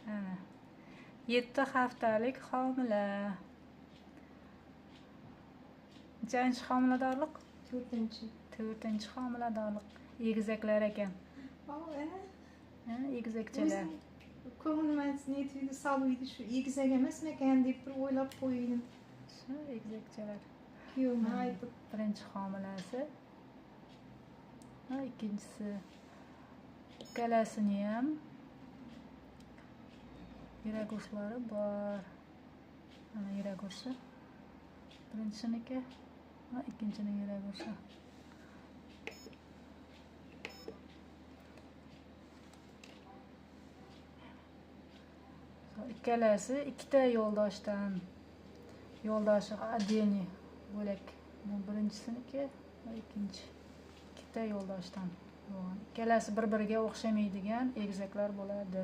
Ana. 7 haftalik homila. Nechanchi homiladorlik? 4-chi. 4-chi homiladorlik. Egizaklar ekan. Ha, egizakchalar. Ko'nglim niyatida soluydi shu egizak emasmikan deb bir o'ylab qo'ydim. Shu egizakchalar. Kuyovim aytib. Birinchi homilasi. Ha, ikkinchisi. Ikkalasini ham yurak urushlari bor. Mana yurak urishi. Birinchisiniki, va ikkinchining yurak urishi. Ikkalasi ikkita yo'ldoshdan. Yo'ldoshi отдельный bo'lak. Bu birinchisiniki va ikkinchi. Ikkita yo'ldoshdan bo'lgan. Ikkalasi bir-biriga o'xshamaydigan egizaklar bo'ladi.